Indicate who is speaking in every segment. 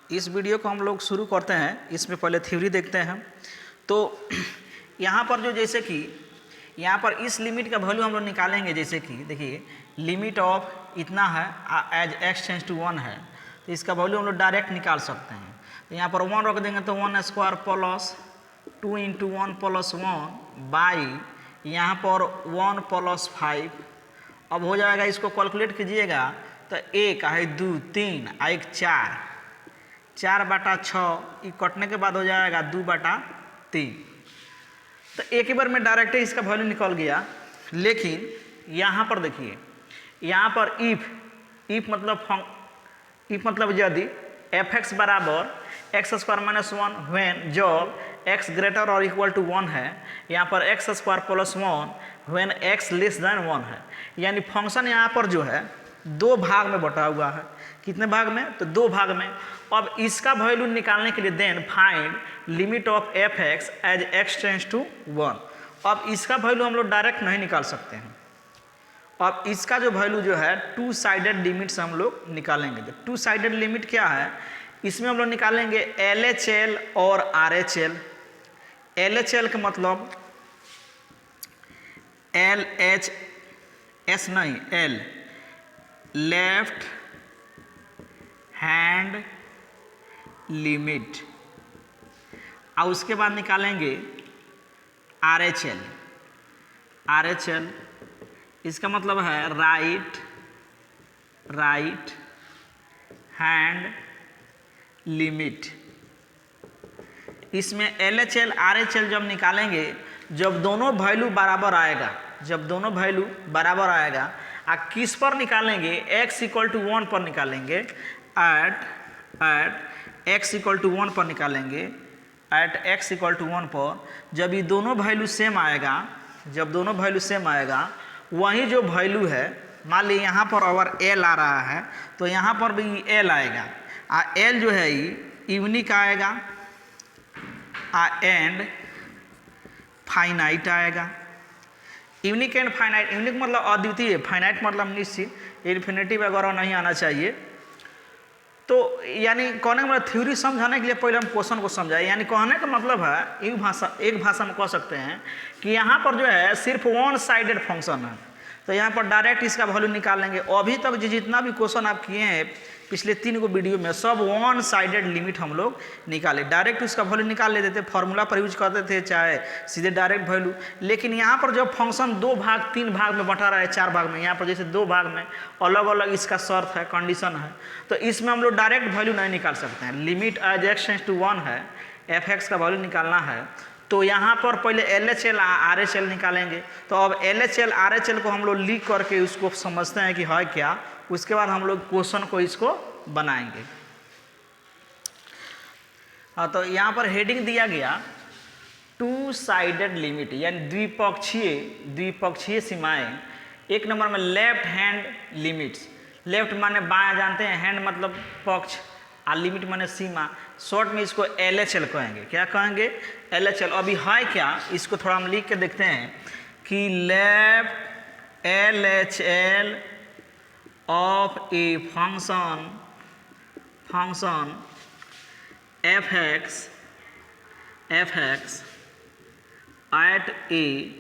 Speaker 1: इस वीडियो को हम लोग शुरू करते हैं, इसमें पहले थ्योरी देखते हैं। तो यहाँ पर जो जैसे कि यहाँ पर इस लिमिट का वैल्यू हम लोग निकालेंगे। जैसे कि देखिए लिमिट ऑफ इतना है एज x टेंस टू 1 है, तो इसका वैल्यू हम लोग डायरेक्ट निकाल सकते हैं। तो यहाँ पर 1 रख देंगे तो 1 square plus 2 into 1 plus 1 by यहाँ पर 1 प्लस 5। अब हो जाएगा, इसको कैलकुलेट कीजिएगा तो 1 है 2 3 1 4 4/6, ये कटने के बाद हो जाएगा 2/3। तो एक ही बार में डायरेक्ट इसका वैल्यू निकल गया। लेकिन यहाँ पर देखिए, यहाँ पर इफ मतलब यदि f(x) बराबर x² - 1 व्हेन जब x ग्रेटर और इक्वल टू 1 है, यहाँ पर x² + 1 when x less than 1 है। यानी फंक्शन यहाँ पर जो है दो भाग में बटा हुआ है। कितने भाग में? तो दो भाग में। अब इसका वैल्यू निकालने के लिए then find limit of f(x) as x tends to 1। अब इसका वैल्यू हम लोग डायरेक्ट नहीं निकाल सकते हैं। अब इसका जो वैल्यू जो है टू साइडेड लिमिट से हम लोग निकालेंगे। तो टू साइडेड लिमिट क्या है? इसमें हम लोग निकालेंगे LHL और RHL। LHL का मतलब LHS नहीं, L लेफ्ट हैंड लिमिट, और उसके बाद निकालेंगे RHL। RHL इसका मतलब है राइट हैंड लिमिट। इसमें LHL RHL जब निकालेंगे, जब दोनों वैल्यू बराबर आएगा, किस पर निकालेंगे? x = 1 पर निकालेंगे। एट x = 1 पर निकालेंगे। एट x = 1 पर जब ये दोनों वैल्यू सेम आएगा, वही जो वैल्यू है, मान ली यहाँ पर अगर L आ रहा है तो यहाँ पर भी L आएगा। L जो है ये यूनिक आएगा एंड फाइनाइट आएगा। यूनिक एंड फाइनाइट, यूनिक मतलब अद्वितीय, फाइनाइट मतलब निश्चित, इन्फिनिटी वगैरह नहीं आना चाहिए। तो यानी कहने का मतलब थ्योरी समझाने के लिए पहले हम क्वेश्चन को समझाएं। यानी कहने का मतलब है एक भाषा में कह सकते हैं कि यहाँ पर जो है सिर्फ वन साइडेड फंक्शन है, तो यहाँ पर डायरेक्ट इसका वैल्यू निकाल लेंगे। अभी तक जितना भी क्वेश्चन आप किए हैं पिछले 3 को वीडियो में, सब वन साइडेड लिमिट हम लोग निकाले, डायरेक्ट उसका वैल्यू निकाल लेते थे, फॉर्मूला पर यूज करते थे, चाहे सीधे डायरेक्ट वैल्यू। लेकिन यहाँ पर जब फंक्शन 2 भाग 3 भाग में बटा रहा है, 4 भाग में, यहाँ पर जैसे 2 भाग में अलग अलग इसका शर्त है, कंडीशन है, तो इसमें हम लोग डायरेक्ट वैल्यू नहीं निकाल सकते हैं। Limit as x tends to 1 है, f(x) का वैल्यू निकालना है, तो यहाँ पर पहले LHL RHL निकालेंगे। तो अब LHL RHL को हम लोग लिख करके उसको समझते हैं कि है क्या, उसके बाद हम लोग क्वेश्चन को इसको बनाएंगे। हाँ, तो यहाँ पर हेडिंग दिया गया टू साइडेड लिमिट, यानी द्विपक्षीय सीमाएं। एक नंबर में लेफ्ट हैंड लिमिट्स। लेफ्ट माने बायां जानते हैं, हैंड मतलब पक्ष, और लिमिट माने सीमा। शॉर्ट में इसको LHL कहेंगे। क्या कहेंगे? LHL। अभी है क्या, इसको थोड़ा हम लिख के देखते हैं कि left LHL of a function f(x) at a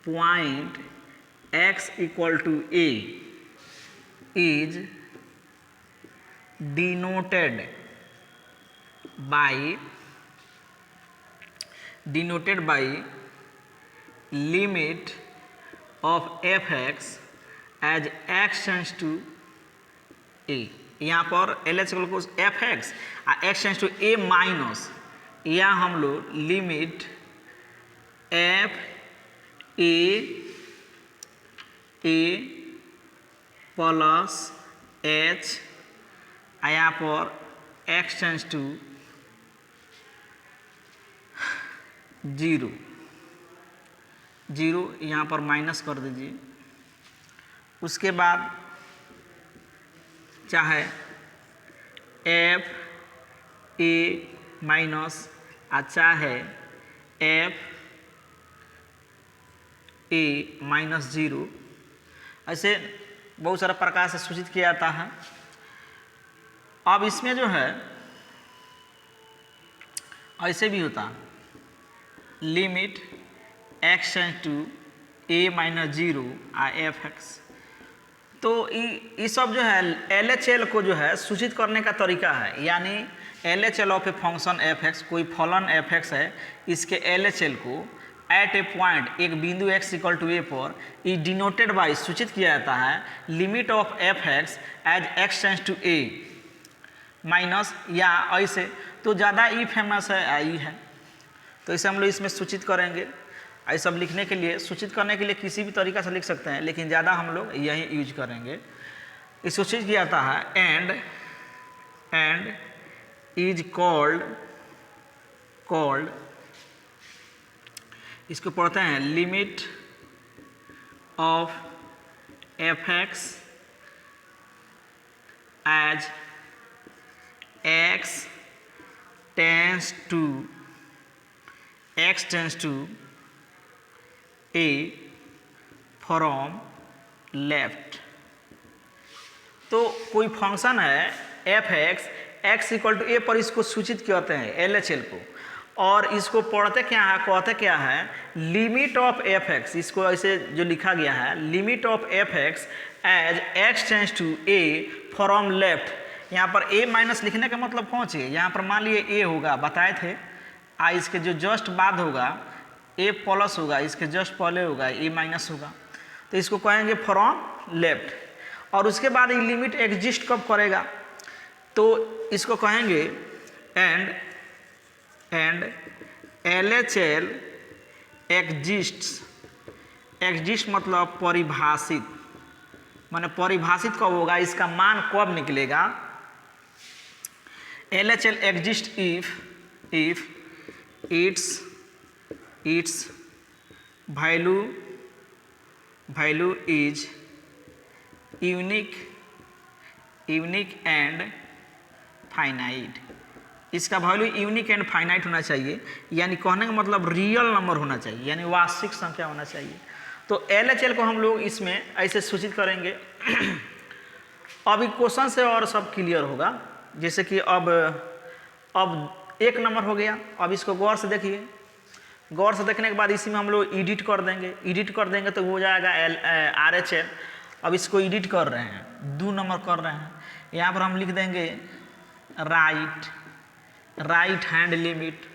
Speaker 1: point x = a is denoted by limit of f(x) as x tends to a। यहाँ पर LHL को f(x) x tends to a minus, या हम लोग limit f a plus h, यहाँ पर x tends to 0 यहाँ पर माइनस कर दीजिए। उसके बाद चाहे f a माइनस, अच्छा है f a-0, ऐसे बहुत सारा प्रकार से सूचित किया जाता है। अब इसमें जो है ऐसे भी होता, limit x tends to a minus 0 F X. तो ये सब जो है LHL को जो है सूचित करने का तरीका है, यानी LHL of a function F x, कोई फलन एफ एक्स है, इसके LHL को एट ए पॉइंट एक बिंदु x इक्वल टू a पर ई डिनोटेड बाई सूचित किया जाता है limit of F X as x tends to a minus या ऐसे। तो ज़्यादा ई फेमस है आई है, तो इसे हम लोग इसमें सूचित करेंगे। ये सब लिखने के लिए, सूचित करने के लिए किसी भी तरीका से लिख सकते हैं, लेकिन ज़्यादा हम लोग यही यूज करेंगे। इस सूचित किया जाता है एंड इज कॉल्ड, इसको पढ़ते हैं limit of F X as x tends to a from left. तो कोई फंक्शन है F X, X equal to A पर इसको सूचित करते हैं LHL को, और इसको पढ़ते क्या है, कहते क्या है, लिमिट ऑफ एफ एक्स। इसको ऐसे जो लिखा गया है limit of F X as x tends to a from left. यहाँ पर a माइनस लिखने का मतलब कौन सी है, यहाँ पर मान लिए a होगा, बताए थे, इसके जो जस्ट बाद होगा a प्लस होगा, इसके जस्ट पहले होगा a माइनस होगा, तो इसको कहेंगे फ्रॉम लेफ्ट। और उसके बाद ये लिमिट एग्जिस्ट कब करेगा, तो इसको कहेंगे एंड LHL एग्जिस्ट मतलब परिभाषित, माने परिभाषित कब होगा, इसका मान कब निकलेगा। LHL exist if its value is unique and finite। इसका वैल्यू यूनिक एंड फाइनाइट होना चाहिए, यानी कहने का मतलब रियल नंबर होना चाहिए, यानी वास्तविक संख्या होना चाहिए। तो LHL को हम लोग इसमें ऐसे सूचित करेंगे। अभी क्वेश्चन से और सब क्लियर होगा, जैसे कि अब एक नंबर हो गया। अब इसको गौर से देखिए, गौर से देखने के बाद इसी में हम लोग एडिट कर देंगे तो हो जाएगा RHL। अब इसको एडिट कर रहे हैं, 2 नंबर कर रहे हैं, यहाँ पर हम लिख देंगे राइट हैंड लिमिट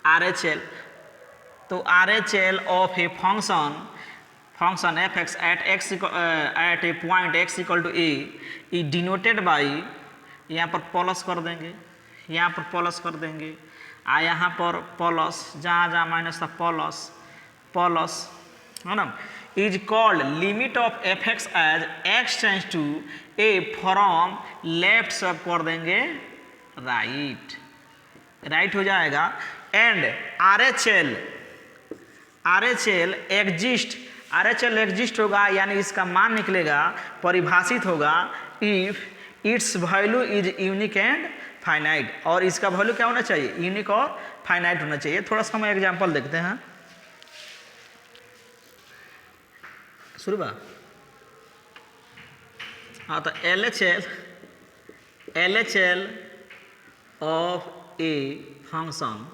Speaker 1: RHL। तो RHL of a function F X at a point x equal to a is denoted by, यहाँ पर प्लस कर देंगे, यहाँ पर प्लस कर देंगे, यहाँ पर प्लस, जहाँ माइनस था प्लस है ना, is called limit of F X as x tends to a from left, सब कर देंगे राइट हो जाएगा। एंड RHL एग्जिस्ट होगा, यानी इसका मान निकलेगा, परिभाषित होगा if it's value is unique and finite. और इसका वैल्यू क्या होना चाहिए, यूनिक और फाइनाइट होना चाहिए। थोड़ा सा हम एग्जांपल देखते हैं, शुरू बा। हाँ, तो LHL of a function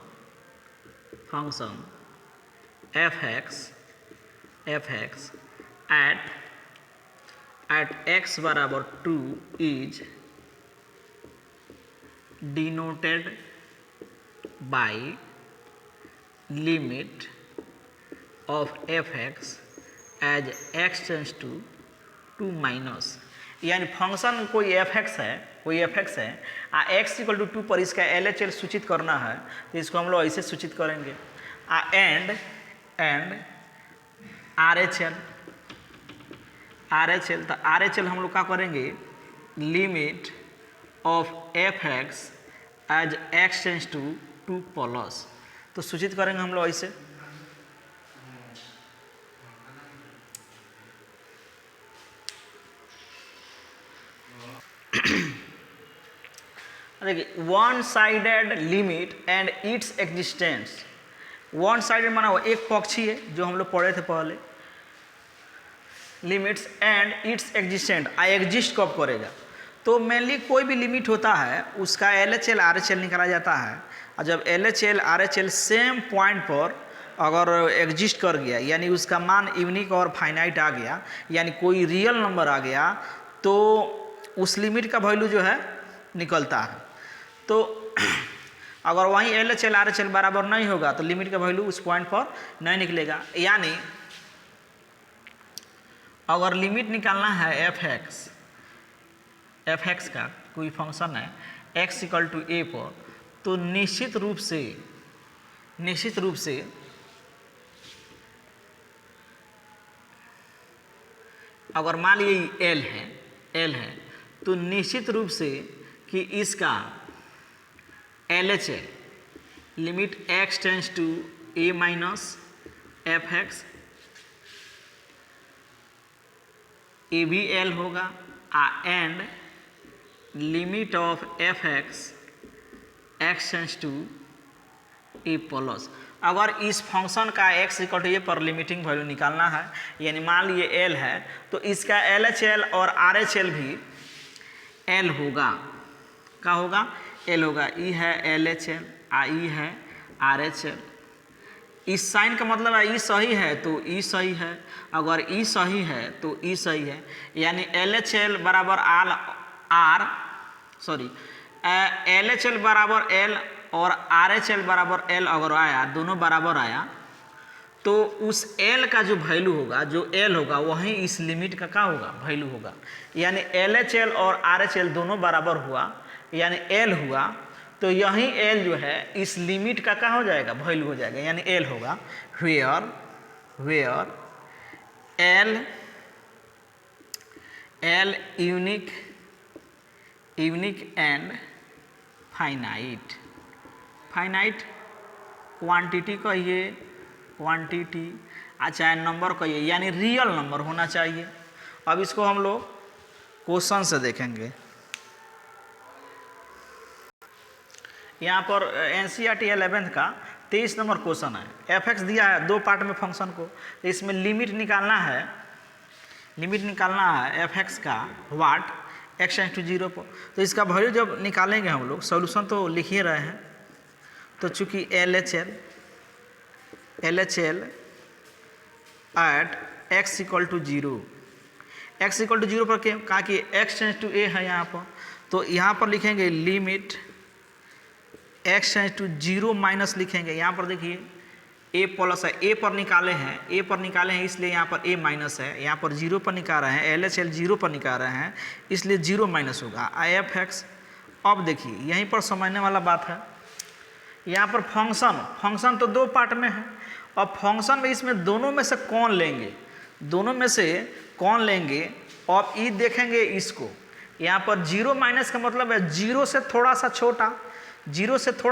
Speaker 1: F X at x बराबर 2 is denoted by limit of f(x) as x tends to 2 minus, यानी फंक्शन कोई f(x) है x इक्वल टू 2 पर इसका LHL सूचित करना है, तो इसको हम लोग ऐसे सूचित करेंगे एंड RHL। तो RHL हम लोग क्या करेंगे, limit of F X as x tends to 2 plus, तो सूचित करेंगे हम लोग ऐसे। देखिए, one sided limit and its existence. One sided माना एक पक्षी है, जो हम लोग पढ़े थे पहले, limits and it's existent, exist कब करेगा, तो मेनली कोई भी लिमिट होता है उसका LHL RHL निकाला जाता है, और जब LHL RHL सेम पॉइंट पर अगर एग्जिस्ट कर गया, यानी उसका मान यूनिक और फाइनाइट आ गया, यानी कोई रियल नंबर आ गया, तो उस लिमिट का वैल्यू जो है निकलता है। तो अगर वहीं LHL RHL बराबर नहीं होगा तो लिमिट का वैल्यू उस पॉइंट पर नहीं निकलेगा। यानी अगर लिमिट निकालना है f(x) का कोई फंक्शन है x = a पर, तो निश्चित रूप से अगर मान लीजिए L है तो निश्चित रूप से कि इसका LHL limit x tends to a minus f(x) ये भी L होगा, and limit of f(x) x tends to a plus. अगर इस फंक्शन का x = a पर लिमिटिंग वैल्यू निकालना है, यानी मान लिए L है, तो इसका LHL और RHL भी L होगा। क्या होगा? L होगा। E है LHL, I है RHL। इस साइन का मतलब है E सही है तो E सही है, अगर E सही है तो E सही है, यानी LHL बराबर LHL बराबर L और RHL बराबर L अगर आया, दोनों बराबर आया, तो उस L का जो वैल्यू होगा, जो L होगा, वहीं इस लिमिट का क्या होगा? वैल्यू होगा। यानी LHL और RHL दोनों बराबर हुआ, यानी L हुआ, तो यही L जो है इस लिमिट का क्या हो जाएगा? वैल्यू हो जाएगा, यानी L होगा। Where L unique and finite quantity कहिए, क्वांटिटी चाहे नंबर कहिए, यानी रियल नंबर होना चाहिए। अब इसको हम लोग क्वेश्चन से देखेंगे। यहाँ पर NCERT 11th का 23 नंबर क्वेश्चन है। f(x) दिया है दो पार्ट में फंक्शन को, तो इसमें लिमिट निकालना है f(x) का वाट x टेंड्स टू 0 पर। तो इसका वैल्यू जब निकालेंगे हम लोग, सॉल्यूशन तो लिख ही रहे हैं, तो चूंकि LHL एट x = 0, x = 0 पर कहा कि x टेंड्स टू a है यहाँ पर, तो यहाँ पर लिखेंगे limit x tends to 0 minus लिखेंगे। यहाँ पर देखिए a प्लस है, a पर निकाले हैं इसलिए यहाँ पर a माइनस है, यहाँ पर 0 पर निकाल रहे हैं, LHL 0 पर निकाल रहे हैं, इसलिए 0 माइनस होगा f(x). अब देखिए यहीं पर समझने वाला बात है, यहाँ पर फंक्शन तो दो पार्ट में है। अब फंक्शन में इसमें दोनों में से कौन लेंगे, अब ई देखेंगे इसको। यहाँ पर 0 माइनस का मतलब है 0 से थोड़ा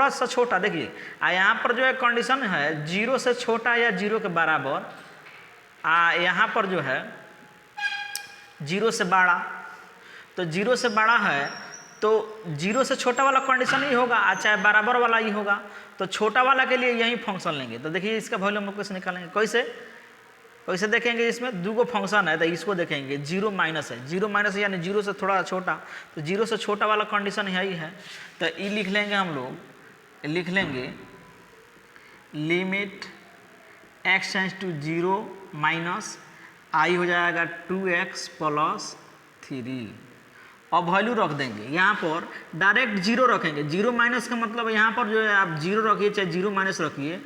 Speaker 1: सा छोटा, देखिए यहाँ पर जो है कंडीशन है 0 से छोटा या 0 के बराबर, यहाँ पर जो है 0 से बड़ा, तो 0 से बड़ा है तो 0 से छोटा वाला कंडीशन ही होगा, चाहे बराबर वाला ही होगा, तो छोटा वाला के लिए यही फंक्शन लेंगे। तो देखिए इसका वैल्यू हम लोग कैसे निकालेंगे, कैसे देखेंगे, इसमें दो फंक्शन है तो इसको देखेंगे 0 माइनस है, यानी 0 से थोड़ा छोटा, तो 0 से छोटा वाला कंडीशन यही है, तो ई लिख लेंगे हम लोग, limit x tends to 0 minus आई हो जाएगा 2x + 3। अब वैल्यू रख देंगे, यहाँ पर डायरेक्ट 0 रखेंगे। 0 माइनस का मतलब यहाँ पर जो है आप 0 रखिए चाहे 0 माइनस रखिए,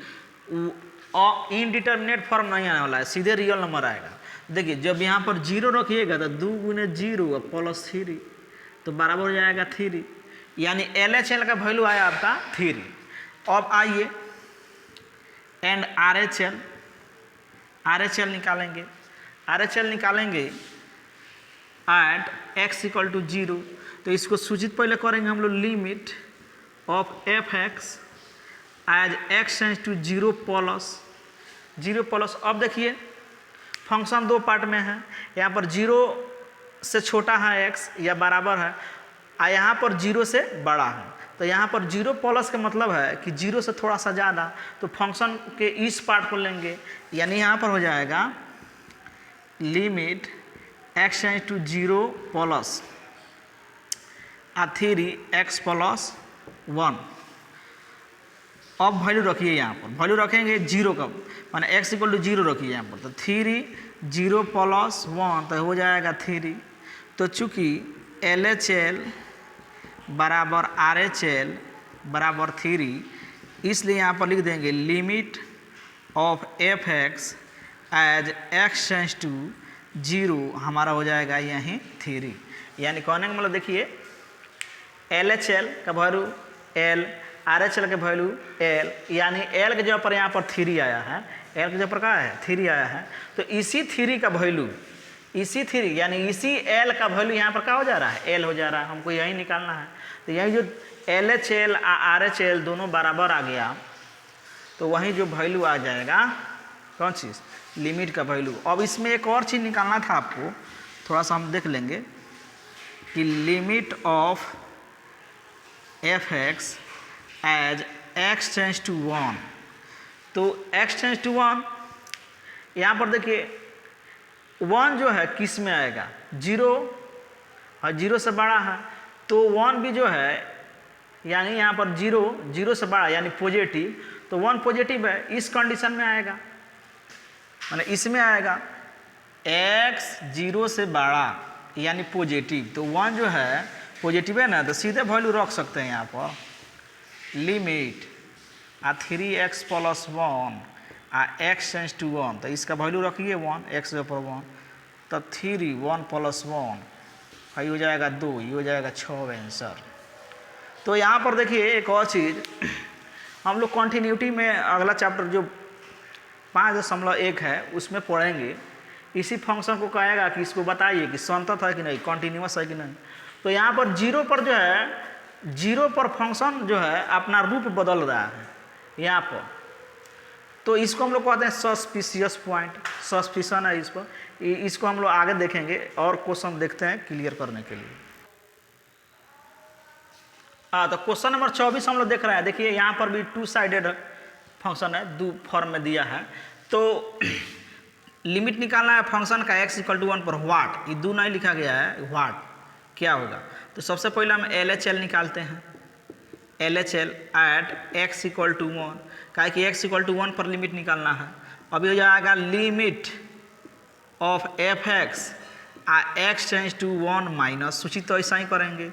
Speaker 1: इनडिटर्मिनेट फॉर्म नहीं आने वाला है, सीधे रियल नंबर आएगा। देखिए जब यहाँ पर 0 रखिएगा तो 2 × 0 + 3, तो बराबर हो जाएगा 3, यानी LHL का वैल्यू आया आपका 3। अब आइए एंड RHL निकालेंगे एट x = 0। तो इसको सूचित पहले करेंगे हम लोग, limit of f(x) as x tends to 0 plus. अब देखिए फंक्शन दो पार्ट में है, यहाँ पर 0 से छोटा है x या बराबर है, यहाँ पर 0 से बड़ा है, तो यहाँ पर 0 प्लस का मतलब है कि 0 से थोड़ा सा ज़्यादा, तो फंक्शन के इस पार्ट को लेंगे, यानी यहाँ पर हो जाएगा limit x tends to 0 plus 3 x plus 1। अब वैल्यू रखिए यहाँ पर, वैल्यू रखेंगे जीरो का, माने x इक्वल टू जीरो रखिए यहाँ पर, तो 3 0 प्लस 1 तो हो जाएगा 3। तो चूँकि LHL बराबर RHL बराबर 3, इसलिए यहाँ पर लिख देंगे limit of fx as x tends to 0 हमारा हो जाएगा यहीं 3। यानी कहने का मतलब देखिए LHL का वैल्यू L, RHL के वैल्यू L, यानी L के जगह पर यहाँ पर 3 आया है, L के जगह पर क्या है 3 आया है। तो इसी 3 का वैल्यू, इसी 3 यानी इसी L का वैल्यू यहाँ पर क्या हो जा रहा है, L हो जा रहा है, हमको यही निकालना है। तो यही जो LHL और RHL दोनों बराबर आ गया, तो वहीं जो वैल्यू आ जाएगा कौन चीज़, लिमिट का वैल्यू। अब इसमें एक और चीज़ निकालना था आपको, थोड़ा सा हम देख लेंगे कि limit of fx as x tends to 1। तो x टेंड्स टू 1 यहाँ पर देखिए 1 जो है किस में आएगा, 0, और 0 से बड़ा है, तो 1 भी जो है यानी यहाँ पर 0 से बड़ा यानी पॉजिटिव, तो 1 पॉजिटिव है, इस कंडीशन में आएगा, माने इसमें आएगा x 0 से बड़ा यानी पॉजिटिव, तो 1 जो है पॉजिटिव है ना, तो सीधे वैल्यू रख सकते हैं यहाँ पर limit 3x plus 1 x tends to 1, तो इसका वैल्यू रखिए 1, x पर 1, तो 3 1 प्लस 1 ये हो जाएगा 2, ये हो जाएगा 6 आंसर। तो यहाँ पर देखिए एक और चीज़ हम लोग कॉन्टीन्यूटी में अगला चैप्टर जो 5.1 है उसमें पढ़ेंगे, इसी फंक्शन को कहेगा कि इसको बताइए कि संतत है कि नहीं, कॉन्टीन्यूअस है कि नहीं। तो यहाँ पर 0 पर जो है, 0 पर फंक्शन जो है अपना रूप बदल रहा है यहाँ पर, तो इसको हम लोग कहते हैं सस्पिशियस पॉइंट, सस्पिशन है इस पर, इसको हम लोग आगे देखेंगे और क्वेश्चन देखते हैं क्लियर करने के लिए। तो क्वेश्चन नंबर 24 हम लोग देख रहे हैं, देखिए यहाँ पर भी 2 साइडेड फंक्शन है, 2 फॉर्म में दिया है। तो लिमिट निकालना है फंक्शन का x इक्वल टू 1 पर व्हाट, ये 2 नहीं लिखा गया है, व्हाट क्या होगा। तो सबसे पहले हम LHL निकालते हैं, LHL at x equal to 1, क्या कि x इक्वल टू 1 पर लिमिट निकालना है। अभी हो जाएगा limit of fx x tends to 1 minus, सूचित तो ऐसा ही करेंगे।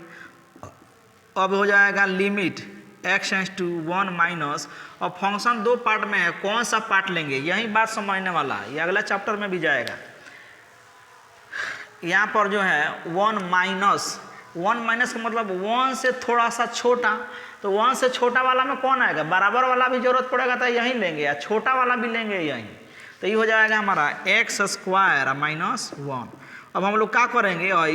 Speaker 1: अब हो जाएगा limit x tends to 1 minus, और फंक्शन 2 पार्ट में है, कौन सा पार्ट लेंगे यही बात समझने वाला है, ये अगला चैप्टर में भी जाएगा। यहाँ पर जो है 1 माइनस का मतलब 1 से थोड़ा सा छोटा, तो 1 से छोटा वाला में कौन आएगा, बराबर वाला भी जरूरत पड़ेगा तो यहीं लेंगे, या छोटा वाला भी लेंगे यहीं, तो ये हो जाएगा हमारा x² माइनस 1। अब हम लोग क्या करेंगे, और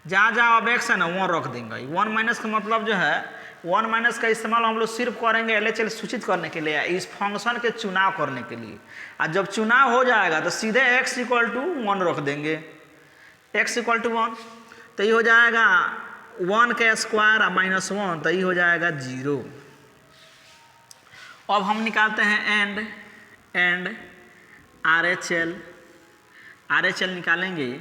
Speaker 1: जहाँ जहाँ अब x है ना 1 रख देंगे। 1 माइनस का मतलब जो है 1 माइनस का इस्तेमाल हम लोग सिर्फ करेंगे LHL सूचित करने के लिए, इस फंक्शन के चुनाव करने के लिए। और जब चुनाव हो जाएगा तो सीधे x इक्वल टू 1 रख देंगे, x इक्वल टू 1, तो ये हो जाएगा 1 का स्क्वायर माइनस 1, तो ये हो जाएगा 0। अब हम निकालते हैं एंड RHL निकालेंगे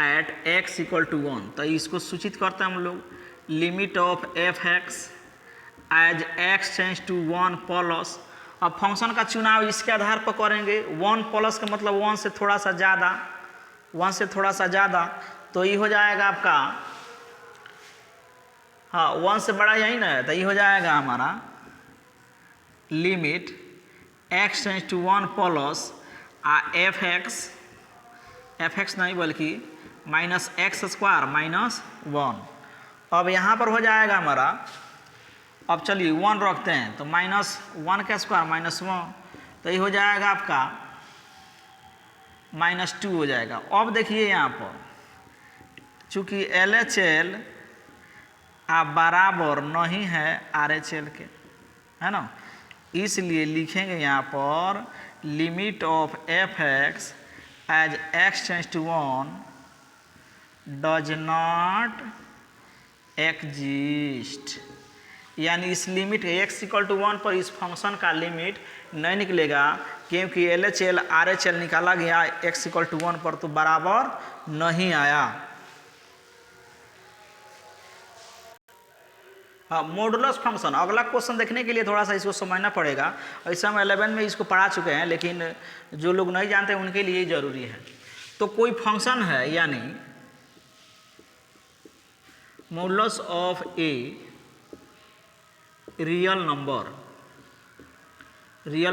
Speaker 1: एट x इक्वल टू 1, तो इसको सूचित करते हैं हम लोग limit of fx as x tends to 1 plus. अब फंक्शन का चुनाव इसके आधार पर करेंगे, 1 प्लस का मतलब 1 से थोड़ा सा ज़्यादा, तो ये हो जाएगा आपका, हाँ 1 से बड़ा यही ना है, तो ये हो जाएगा हमारा limit x tends to 1 plus fx नहीं बल्कि माइनस x² माइनस 1। अब यहाँ पर हो जाएगा हमारा, अब चलिए 1 रखते हैं, तो माइनस 1 का स्क्वायर माइनस 1, तो ये हो जाएगा आपका -2 हो जाएगा। अब देखिए यहाँ पर चूँकि LHL बराबर नहीं है RHL के, है ना, इसलिए लिखेंगे यहाँ पर limit of fx as x tends to 1 does not exist, यानी इस लिमिट x इक्वल टू 1 पर इस फंक्शन का लिमिट नहीं निकलेगा, क्योंकि LHL RHL निकाला गया x इक्वल टू 1 पर तो बराबर नहीं आया। हाँ, मॉडुलस फंक्शन अगला क्वेश्चन देखने के लिए थोड़ा सा इसको समझना पड़ेगा। ऐसे हम 11 में इसको पढ़ा चुके हैं, लेकिन जो लोग नहीं जानते उनके लिए ज़रूरी है। तो कोई फंक्शन है यानी modulus of a real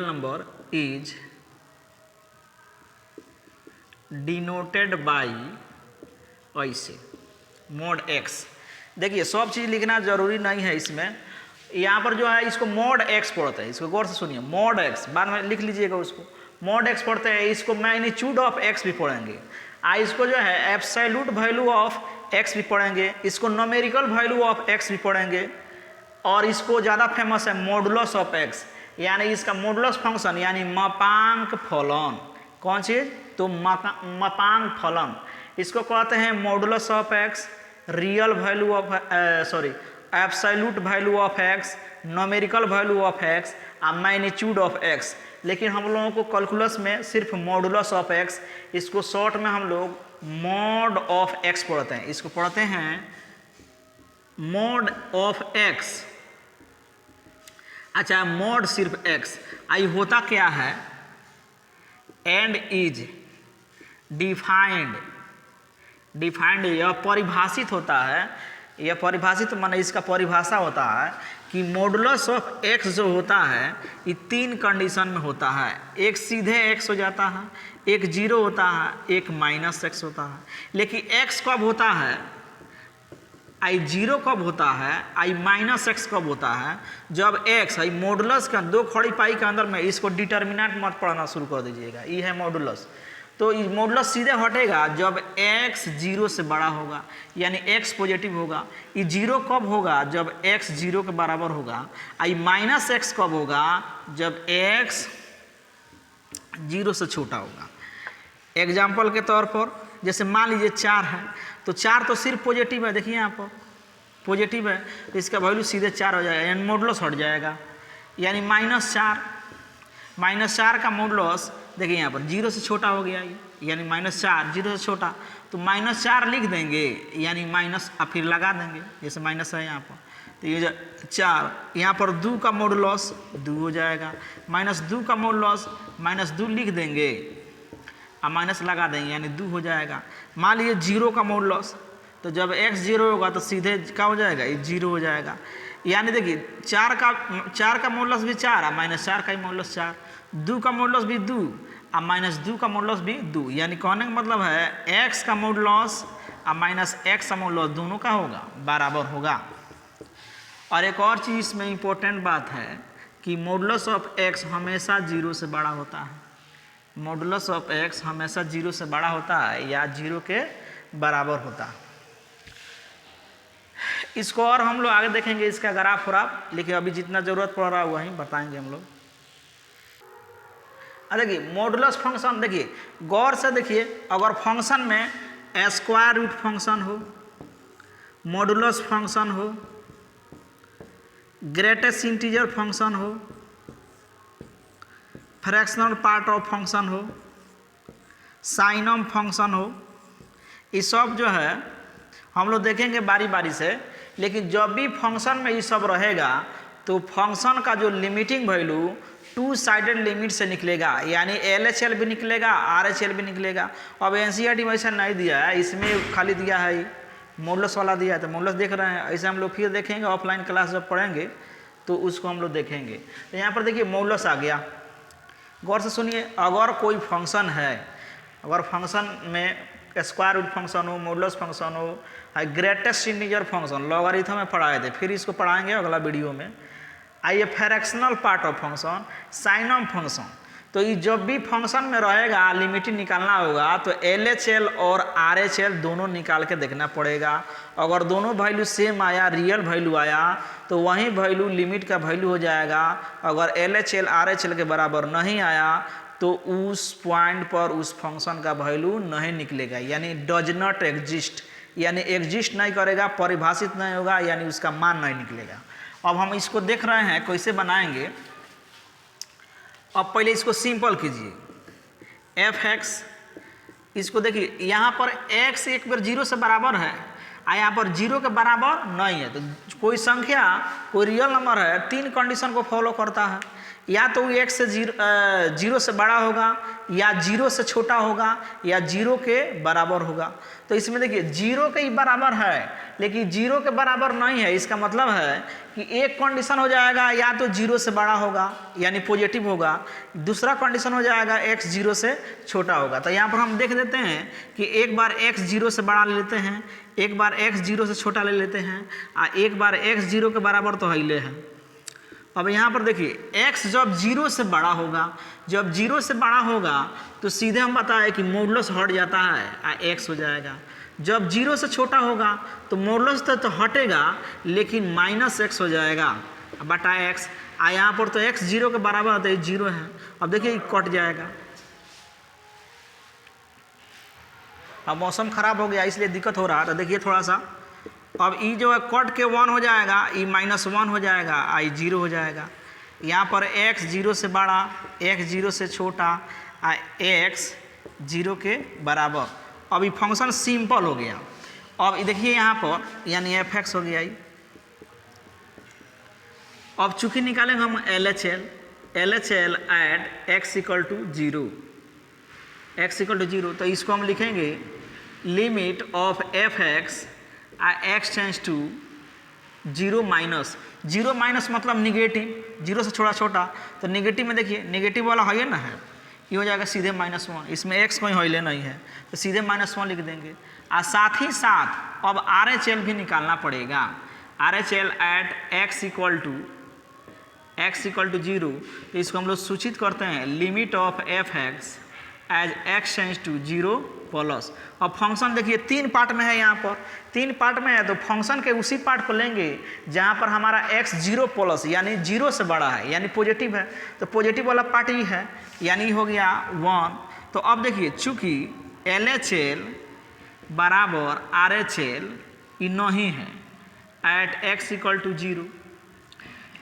Speaker 1: number is denoted by ऐसे मॉड एक्स। देखिए सब चीज़ लिखना जरूरी नहीं है इसमें, यहाँ पर जो है इसको मॉड एक्स पढ़ते हैं, इसको गौर से सुनिए, मॉड एक्स बाद में लिख लीजिएगा उसको, मॉड एक्स पढ़ते हैं, इसको मैग्नीट्यूड ऑफ एक्स भी पढ़ेंगे, इसको जो है एब्सोल्यूट वैल्यू ऑफ एक्स भी पढ़ेंगे, इसको न्यूमेरिकल वैल्यू ऑफ एक्स भी पढ़ेंगे, और इसको ज़्यादा फेमस है मॉडुलस ऑफ एक्स, यानी इसका मॉडुलस फंक्शन यानी मापांक फलन। कौन चीज़? तो मापांक फलन, इसको कहते हैं modulus of x, real value of absolute value of x, numerical value of x और मैग्नीट्यूड ऑफ एक्स। लेकिन हम लोगों को कैलकुलस में सिर्फ मॉडुलस ऑफ एक्स, इसको शॉर्ट में हम लोग मॉड ऑफ एक्स पढ़ते हैं, इसको पढ़ते हैं मॉड ऑफ एक्स। अच्छा, मॉड सिर्फ एक्स, आई होता क्या है? एंड इज डिफाइंड, यह परिभाषित होता है, यह परिभाषित माने इसका परिभाषा होता है कि मॉडुलस ऑफ एक्स जो होता है ये 3 कंडीशन में होता है, एक सीधे एक्स हो जाता है, एक 0 होता है, एक माइनस एक्स होता है। लेकिन एक्स कब होता है, आई 0 कब होता है, आई माइनस एक्स कब होता है? जब एक्स आई मॉडुलस का 2 खड़ी पाई के अंदर में, इसको डिटर्मिनेंट मत पढ़ना शुरू कर दीजिएगा, ये है मॉडुलस। तो ये मॉडुलस सीधे हटेगा जब x 0 से बड़ा होगा, यानी x पॉजिटिव होगा। ये 0 कब होगा? जब x 0 के बराबर होगा। आई माइनस एक्स कब होगा? जब x 0 से छोटा होगा। एग्जाम्पल के तौर पर जैसे मान लीजिए 4 है, तो 4 तो सिर्फ पॉजिटिव है, देखिए यहाँ पर पॉजिटिव है, तो इसका वैल्यू सीधे 4 हो जाएगा, यानी मॉडुलस हट जाएगा, यानी -4 का मॉडुलस देखिए यहाँ पर 0 से छोटा हो गया, यानी -4 0 से छोटा, तो -4 लिख देंगे, यानी माइनस अब फिर लगा देंगे, जैसे माइनस है यहाँ पर, तो ये 4 यहाँ पर 2 का मॉडुलस 2 हो जाएगा, -2 का मॉडुलस -2 लिख देंगे और माइनस लगा देंगे, यानी 2 हो जाएगा। मान लीजिए 0 का मॉडुलस, तो जब x 0 होगा तो सीधे क्या हो जाएगा? ये 0 हो जाएगा। यानी देखिए 4 का मॉडुलस भी 4 और -4 का ही मॉडुलस 4, 2 का मॉडुलस भी 2 और -2 का मॉडुलस भी 2, यानी कहने का मतलब है x का मॉडुलस और -x का मॉडुलस दोनों का होगा बराबर होगा। और एक और चीज़ इसमें इम्पोर्टेंट बात है कि मॉडुलस ऑफ x हमेशा 0 से बड़ा होता है, मॉडुलस ऑफ x हमेशा 0 से बड़ा होता है या 0 के बराबर होता है। इसको और हम लोग आगे देखेंगे, इसका ग्राफ व्राफ, लेकिन अभी जितना ज़रूरत पड़ रहा है वही बताएंगे हम लोग। देखिए मॉडुलस फंक्शन, देखिए गौर से देखिए, अगर फंक्शन में स्क्वायर रूट फंक्शन हो, मॉडुलस फंक्शन हो, ग्रेटेस्ट इंटीजर फंक्शन हो, फ्रैक्शनल पार्ट ऑफ फंक्शन हो, साइनम फंक्शन हो, ये सब जो है हम लोग देखेंगे बारी बारी से। लेकिन जब भी फंक्शन में ये सब रहेगा तो फंक्शन का जो लिमिटिंग वैल्यू 2 साइडेड लिमिट से निकलेगा, यानी LHL भी निकलेगा, RHL भी निकलेगा। अब NCERT में ऐसा नहीं दिया है, इसमें खाली दिया है मॉडुलस वाला दिया है, तो मॉडुलस देख रहे हैं, ऐसे हम लोग फिर देखेंगे ऑफलाइन क्लास जब पढ़ेंगे तो उसको हम लोग देखेंगे। तो यहाँ पर देखिए मॉडुलस आ गया, गौर से सुनिए, अगर कोई फंक्शन है, अगर फंक्शन में स्क्वायर रूट फंक्शन हो, मॉडुलस फंक्शन हो, ग्रेटेस्ट इंटीजर फंक्शन लॉगरिथम में पढ़ाए थे, फिर इसको पढ़ाएंगे अगला वीडियो में। आइए fractional part of function, साइनम function, तो ये जब भी फंक्शन में रहेगा लिमिटिंग निकालना होगा तो LHL और RHL दोनों निकाल के देखना पड़ेगा। अगर दोनों वैल्यू सेम आया, रियल वैल्यू आया, तो वही वैल्यू लिमिट का वैल्यू हो जाएगा। अगर LHL RHL के बराबर नहीं आया तो उस पॉइंट पर उस फंक्शन का वैल्यू नहीं निकलेगा, यानी डज नॉट एग्जिस्ट, यानी एग्जिस्ट नहीं करेगा, परिभाषित नहीं होगा, यानी उसका मान नहीं निकलेगा। अब हम इसको देख रहे हैं कैसे बनाएंगे। अब पहले इसको सिंपल कीजिए, fx, इसको देखिए यहाँ पर x एक बार 0 से बराबर है यहाँ पर 0 के बराबर नहीं है। तो कोई संख्या, कोई रियल नंबर है, 3 कंडीशन को फॉलो करता है, या तो x से 0 से बड़ा होगा, या 0 से छोटा होगा, या 0 के बराबर होगा। तो इसमें देखिए 0 के ही बराबर है लेकिन 0 के बराबर नहीं है, इसका मतलब है कि एक कंडीशन हो जाएगा या तो 0 से बड़ा होगा यानी पॉजिटिव होगा, दूसरा कंडीशन हो जाएगा x 0 से छोटा होगा। तो यहाँ पर हम देख देते हैं कि एक बार x 0 से बड़ा ले लेते हैं, एक बार x 0 से छोटा ले लेते हैं, एक बार x 0 के बराबर तो हिले है। अब यहाँ पर देखिए x जब 0 से बड़ा होगा, जब 0 से बड़ा होगा तो सीधे हम बताएं कि मॉडुलस हट जाता है, x हो जाएगा। जब 0 से छोटा होगा तो मॉडुलस तो हटेगा लेकिन -x हो जाएगा बटा x। यहाँ पर तो x 0 के बराबर होता है, 0 है। अब देखिए कट जाएगा। अब मौसम खराब हो गया इसलिए दिक्कत हो रहा है, तो देखिए थोड़ा सा, अब ई जो है कट के 1 हो जाएगा, ई -1 हो जाएगा, आई 0 हो जाएगा। यहाँ पर x 0 से बड़ा, x 0 से छोटा, x 0 के बराबर। अब ये फंक्शन सिंपल हो गया। अब देखिए यहाँ पर यानी fx हो गया। अब चूंकि निकालेंगे हम LHL एट x = 0, x = 0, तो इसको हम लिखेंगे limit of fx x tends to 0 minus, 0 minus मतलब निगेटिव, 0 से छोटा छोटा, तो निगेटिव में देखिए निगेटिव वाला है ना, है ये हो जाएगा सीधे -1, इसमें x कोई हिले नहीं है तो सीधे -1 लिख देंगे। साथ ही साथ अब RHL भी निकालना पड़ेगा। RHL एट x = 0, तो इसको हम लोग सूचित करते हैं limit of fx as x tends to 0 plus. अब फंक्शन देखिए 3 पार्ट में है, यहाँ पर 3 पार्ट में है, तो फंक्शन के उसी पार्ट को लेंगे जहाँ पर हमारा x 0 प्लस यानी 0 से बड़ा है यानी पॉजिटिव है, तो पॉजिटिव वाला पार्ट ही है यानी हो गया 1। तो अब देखिए चूँकि LHL बराबर RHL ये नहीं है एट x = 0,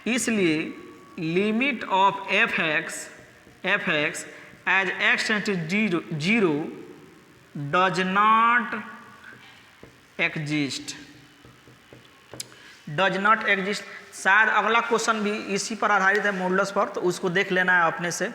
Speaker 1: इसलिए limit of fx as x tends to 0 does not exist. शायद अगला क्वेश्चन भी इसी पर आधारित है, मॉडुलस पर, तो उसको देख लेना है अपने से।